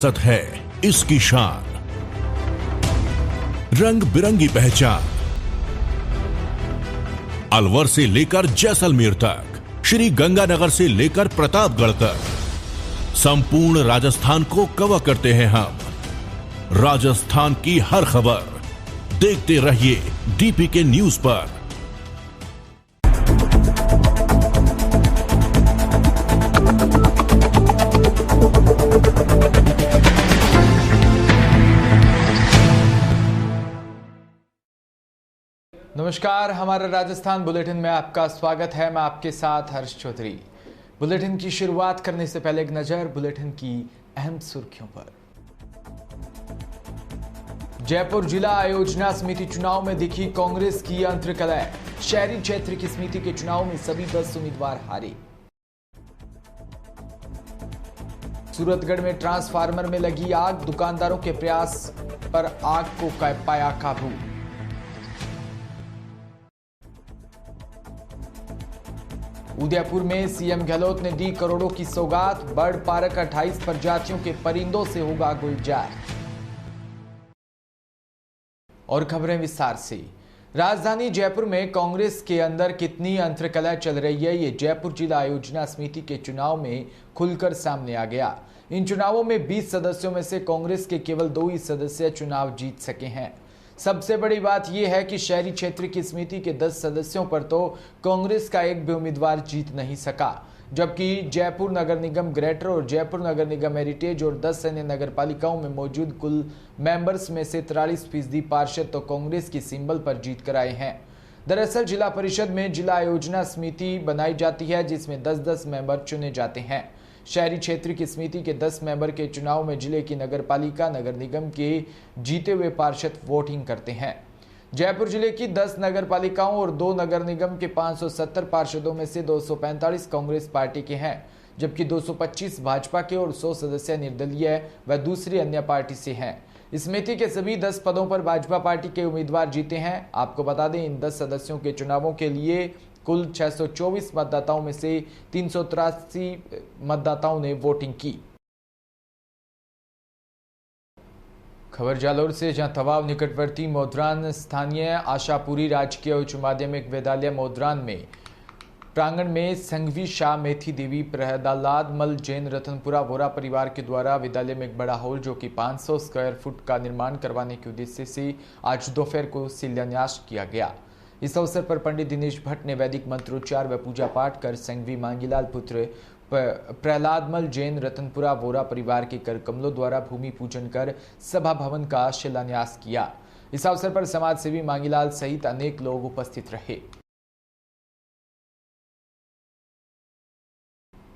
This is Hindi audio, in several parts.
सत है इसकी शान, रंग बिरंगी पहचान। अलवर से लेकर जैसलमेर तक, श्री गंगानगर से लेकर प्रतापगढ़ तक, संपूर्ण राजस्थान को कवर करते हैं हम। राजस्थान की हर खबर देखते रहिए डीपीके न्यूज पर। नमस्कार, हमारा राजस्थान बुलेटिन में आपका स्वागत है। मैं आपके साथ हर्ष चौधरी। बुलेटिन की शुरुआत करने से पहले एक नजर बुलेटिन की अहम सुर्खियों पर। जयपुर जिला आयोजना समिति चुनाव में दिखी कांग्रेस की अंतर्कलह। शहरी क्षेत्र की समिति के चुनाव में सभी 10 उम्मीदवार हारे। सूरतगढ़ में ट्रांसफार्मर में लगी आग, दुकानदारों के प्रयास पर आग को पाया काबू। उदयपुर में सीएम गहलोत ने दी करोड़ों की सौगात, बर्ड पार्क 28 प्रजातियों के परिंदों से होगा गुलजार। और खबरें विस्तार से। राजधानी जयपुर में कांग्रेस के अंदर कितनी अंतर्कलह चल रही है, ये जयपुर जिला आयोजना समिति के चुनाव में खुलकर सामने आ गया। इन चुनावों में 20 सदस्यों में से कांग्रेस के केवल 2 ही सदस्य चुनाव जीत सके हैं। सबसे बड़ी बात यह है कि शहरी क्षेत्र की समिति के 10 सदस्यों पर तो कांग्रेस का एक भी उम्मीदवार जीत नहीं सका, जबकि जयपुर नगर निगम ग्रेटर और जयपुर नगर निगम हेरिटेज और 10 अन्य नगर पालिकाओं में मौजूद कुल मेंबर्स में से 43% पार्षद तो कांग्रेस की सिंबल पर जीत कर आए हैं। दरअसल जिला परिषद में जिला आयोजना समिति बनाई जाती है, जिसमें 10-10 मेंबर चुने जाते हैं। शहरी क्षेत्र की समिति के 10 मेंबर के चुनाव में जिले की नगर पालिका नगर निगम के जीते हुए पार्षद वोटिंग करते हैं। जयपुर जिले की 10 नगर पालिकाओं और 2 नगर निगम के 570 पार्षदों में से 245 कांग्रेस पार्टी के हैं, जबकि 225 भाजपा के और 100 सदस्य निर्दलीय व दूसरी अन्य पार्टी से हैं। इस समिति के सभी 10 पदों पर भाजपा पार्टी के उम्मीदवार जीते हैं। आपको बता दें, इन 10 सदस्यों के चुनावों के लिए कुल 624 मतदाताओं में से 383 मतदाताओं ने वोटिंग की। खबर जालोर से, जहां तवाव निकटवर्ती मोदरान स्थानीय आशापुरी राजकीय उच्च माध्यमिक विद्यालय मोदरान में प्रांगण में संघवी शाह मेथी देवी प्रहलाद मल जैन रतनपुरा वोरा परिवार के द्वारा विद्यालय में एक बड़ा हॉल जो कि 500 स्क्वायर फुट का निर्माण करवाने के उद्देश्य से आज दोपहर को शिलान्यास किया गया। इस अवसर पर पंडित दिनेश भट्ट ने वैदिक मंत्रोच्चार व पूजा पाठ कर संघवी मांगीलाल पुत्र प्रहलादमल जैन रतनपुरा वोरा परिवार के कर कमलों द्वारा भूमि पूजन कर सभा भवन का शिलान्यास किया। इस अवसर पर समाज सेवी मांगीलाल सहित अनेक लोग उपस्थित रहे।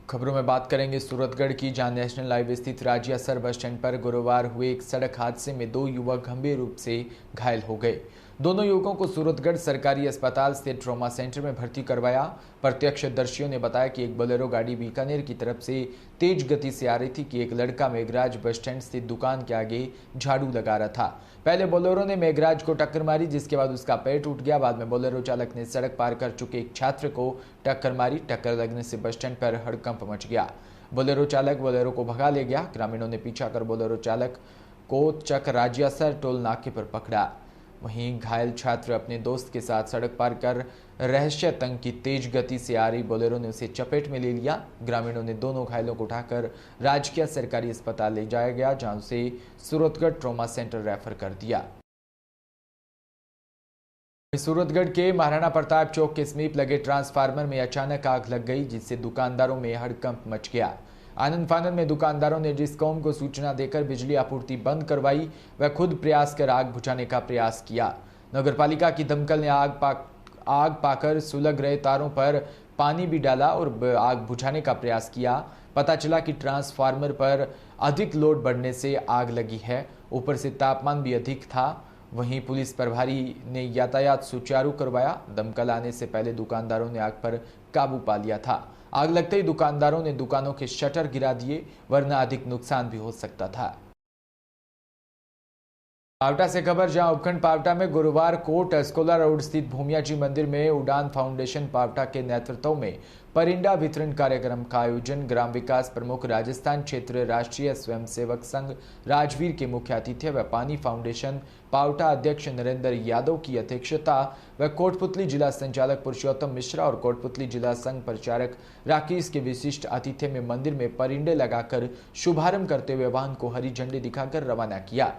खबरों में बात करेंगे सूरतगढ़ की, जहां नेशनल हाईवे स्थित राजियासर बस स्टैंड पर गुरुवार हुए एक सड़क हादसे में 2 युवक गंभीर रूप से घायल हो गए। दोनों युवकों को सूरतगढ़ सरकारी अस्पताल स्थित ट्रॉमा सेंटर में भर्ती करवाया। प्रत्यक्षदर्शियों ने बताया कि एक बोलेरो गाड़ी बीकानेर की तरफ से तेज गति से आ रही थी कि एक लड़का मेघराज बस स्टैंड स्थित दुकान के आगे झाड़ू लगा रहा था। पहले बोलेरो ने मेघराज को टक्कर मारी, जिसके बाद उसका पैर टूट गया। बाद में बोलेरो चालक ने सड़क पार कर चुके एक छात्र को टक्कर मारी। टक्कर लगने से बस स्टैंड पर हड़कंप मच गया। बोलेरो चालक बोलेरो को भगा ले गया। ग्रामीणों ने पीछा कर बोलेरो चालक को चक राजियासर टोल नाके पर पकड़ा। वहीं घायल छात्र अपने दोस्त के साथ सड़क पार कर रहस्य तंग की तेज गति से आ रही बोलेरो ने उसे चपेट में ले लिया। ग्रामीणों ने दोनों घायलों को उठाकर राजकीय सरकारी अस्पताल ले जाया गया, जहां उसे सूरतगढ़ ट्रॉमा सेंटर रेफर कर दिया। सूरतगढ़ के महाराणा प्रताप चौक के समीप लगे ट्रांसफार्मर में अचानक आग लग गई, जिससे दुकानदारों में हड़कंप मच गया। आनंद फानंद में दुकानदारों ने डिस्कॉम को सूचना देकर बिजली आपूर्ति बंद करवाई व खुद प्रयास कर आग बुझाने का प्रयास किया। नगरपालिका की दमकल ने आग पाकर सुलग रहे तारों पर पानी भी डाला और आग बुझाने का प्रयास किया। पता चला कि ट्रांसफार्मर पर अधिक लोड बढ़ने से आग लगी है। ऊपर से तापमान भी अधिक था। वहीं पुलिस प्रभारी ने यातायात सुचारू करवाया। दमकल आने से पहले दुकानदारों ने आग पर काबू पा लिया था। आग लगते ही दुकानदारों ने दुकानों के शटर गिरा दिए, वरना अधिक नुकसान भी हो सकता था। पावटा से खबर, जहां उपखंड पावटा में गुरुवार को टस्कोला रोड स्थित भूमिया जी मंदिर में उड़ान फाउंडेशन पावटा के नेतृत्व में परिंदा वितरण कार्यक्रम का आयोजन ग्राम विकास प्रमुख राजस्थान क्षेत्र राष्ट्रीय स्वयंसेवक संघ राजवीर के मुख्य आतिथ्य व पानी फाउंडेशन पावटा अध्यक्ष नरेंद्र यादव की अध्यक्षता व कोटपुतली जिला संचालक पुरुषोत्तम मिश्रा और कोटपुतली जिला संघ प्रचारक राकेश के विशिष्ट आतिथ्य में मंदिर में परिंदे लगाकर शुभारंभ करते हुए वाहन को हरी झंडी दिखाकर रवाना किया।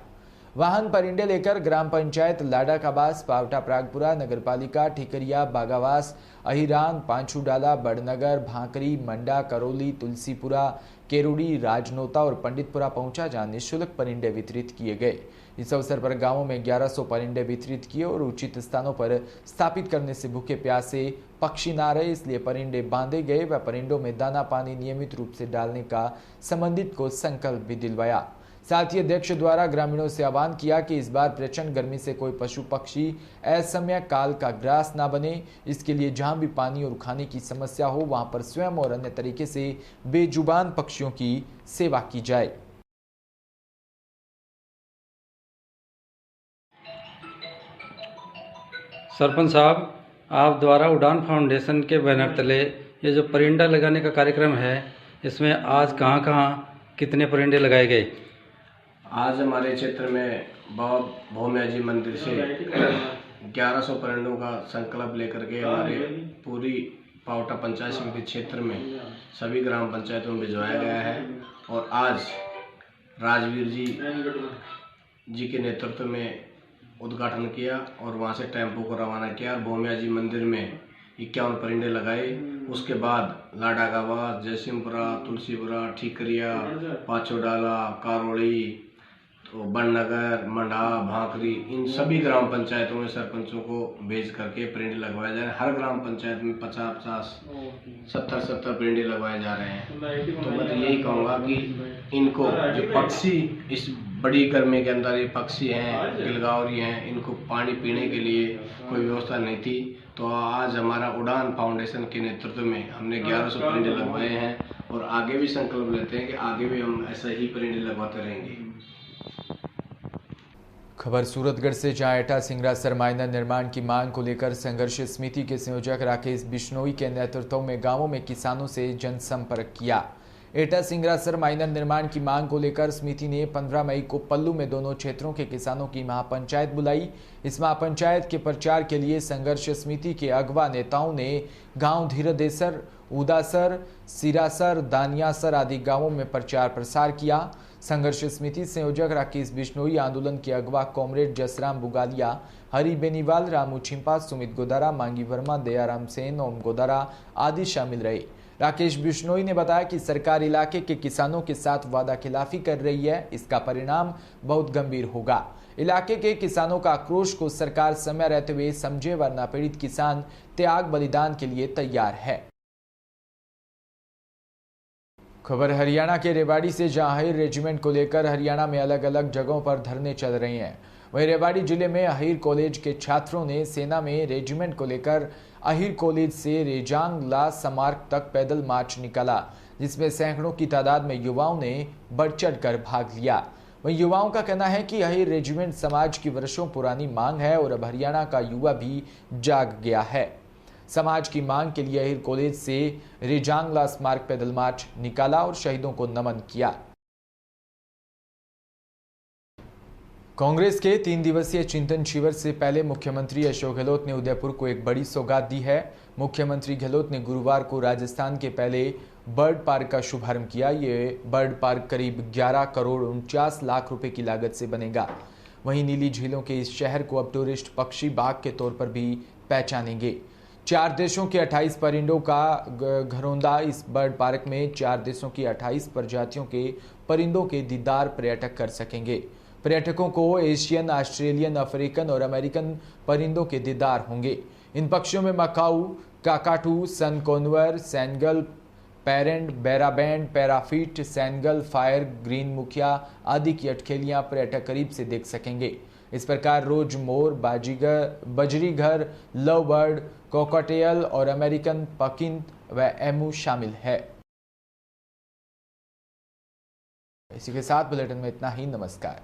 वाहन परिंदे लेकर ग्राम पंचायत लाडा काबास, पावटा प्रागपुरा, नगरपालिका ठीकरिया, बागावास, अहिरान, पांचूडाला, बड़नगर, भांकरी, मंडा, करौली, तुलसीपुरा, केरुड़ी, राजनोता और पंडितपुरा पहुंचा, जहां निःशुल्क परिंदे वितरित किए गए। इस अवसर पर गांवों में 1100 परिंदे वितरित किए और उचित स्थानों पर स्थापित करने से भूखे प्यासे पक्षी ना रहे, इसलिए परिंदे बांधे गए व परिंदों में दाना पानी नियमित रूप से डालने का संबंधित को संकल्प भी दिलवाया। साथ ही अध्यक्ष द्वारा ग्रामीणों से आह्वान किया कि इस बार प्रचंड गर्मी से कोई पशु पक्षी असमय काल का ग्रास ना बने, इसके लिए जहां भी पानी और खाने की समस्या हो वहां पर स्वयं और अन्य तरीके से बेजुबान पक्षियों की सेवा की जाए। सरपंच साहब, आप द्वारा उड़ान फाउंडेशन के बैनर तले ये जो परिंदा लगाने का कार्यक्रम है, इसमें आज कहां कितने परिंदे लगाए गए? आज हमारे क्षेत्र में बाबा भूमिया जी मंदिर से 1100 परिंदों का संकल्प लेकर के हमारे पूरी पावटा पंचायत समिति क्षेत्र में सभी ग्राम पंचायतों में भिजवाया गया है और आज राजवीर जी के नेतृत्व में उद्घाटन किया और वहां से टेम्पो को रवाना किया। भूमिया जी मंदिर में 51 परिंदे लगाए। उसके बाद लाडा गावास, जयसिंहपुरा, तुलसीपुरा, ठीकरिया, पाचोडाला, कारोड़ी, तो बड़नगर, मंडा, भांकरी, इन सभी ग्राम पंचायतों में सरपंचों को भेज करके परिंदे लगवाए जा रहे हैं। हर ग्राम पंचायत में 50-50, 70-70 परिंदे लगवाए जा रहे हैं। तो मैं तो यही कहूँगा कि इनको जो पक्षी इस बड़ी गर्मी के अंदर ये पक्षी हैं, गिलगावरी हैं, इनको पानी पीने के लिए कोई व्यवस्था नहीं थी, तो आज हमारा उड़ान फाउंडेशन के नेतृत्व में हमने 1100 परिंदे लगवाए हैं और आगे भी संकल्प लेते हैं कि आगे भी हम ऐसा ही परिंदे लगवाते रहेंगे। खबर सूरतगढ़ से, जहां एटा सिंगरासर माइनर निर्माण की मांग को लेकर संघर्ष समिति के संयोजक राकेश बिश्नोई के नेतृत्व में गांवों में किसानों से जनसंपर्क किया। एटा सिंगरासर माइनर निर्माण की मांग को लेकर समिति ने 15 मई को पल्लू में दोनों क्षेत्रों के किसानों की महापंचायत बुलाई। इस महापंचायत के प्रचार के लिए संघर्ष समिति के अगवा नेताओं ने गांव धीरदेसर, उदासर, सिरासर, दानियासर आदि गांवों में प्रचार प्रसार किया। संघर्ष समिति संयोजक राकेश बिश्नोई, आंदोलन के अगवा कॉमरेड जसराम बुगालिया, हरि बेनीवाल, रामू छिंपा, सुमित गोदारा, मांगी वर्मा, दयाराम सेन, ओम गोदारा आदि शामिल रहे। राकेश बिश्नोई ने बताया कि सरकार इलाके के किसानों के साथ वादा खिलाफी कर रही है, इसका परिणाम बहुत गंभीर होगा। इलाके के किसानों का आक्रोश को सरकार समय रहते हुए समझे, वरना पीड़ित किसान त्याग बलिदान के लिए तैयार है। खबर हरियाणा के रेवाड़ी से, जहां अहीर रेजिमेंट को लेकर हरियाणा में अलग अलग जगहों पर धरने चल रहे हैं। वहीं रेवाड़ी जिले में अहीर कॉलेज के छात्रों ने सेना में रेजिमेंट को लेकर अहीर कॉलेज से रेजांग ला स्मारक तक पैदल मार्च निकाला, जिसमें सैकड़ों की तादाद में युवाओं ने बढ़ चढ़ कर भाग लिया। वहीं युवाओं का कहना है कि अहीर रेजिमेंट समाज की वर्षों पुरानी मांग है और अब हरियाणा का युवा भी जाग गया है। समाज की मांग के लिए अहीर कॉलेज से रेजांगला स्मारक पैदल मार्च निकाला और शहीदों को नमन किया। कांग्रेस के 3 दिवसीय चिंतन शिविर से पहले मुख्यमंत्री अशोक गहलोत ने उदयपुर को एक बड़ी सौगात दी है। मुख्यमंत्री गहलोत ने गुरुवार को राजस्थान के पहले बर्ड पार्क का शुभारंभ किया। ये बर्ड पार्क करीब 11 करोड़ 49 लाख रुपए की लागत से बनेगा। वहीं नीली झीलों के इस शहर को अब टूरिस्ट पक्षी बाग के तौर पर भी पहचानेंगे। 4 देशों के 28 परिंदों का घरौंदा इस बर्ड पार्क में 4 देशों की 28 प्रजातियों के परिंदों के दीदार पर्यटक कर सकेंगे। पर्यटकों को एशियन, ऑस्ट्रेलियन, अफ्रीकन और अमेरिकन परिंदों के दीदार होंगे। इन पक्षियों में मकाऊ, काकाटू, सन कॉन्वर, सैनगल, पैरेंट, बैराबैंड, पैराफिट, सैनगल, फायर, ग्रीन मुखिया आदि की अटखेलियां पर्यटक करीब से देख सकेंगे। इस प्रकार रोज मोर, बजरीघर, लव बर्ड, कॉकटेल और अमेरिकन पकिन व एमू शामिल है। इसी के साथ बुलेटिन में इतना ही। नमस्कार।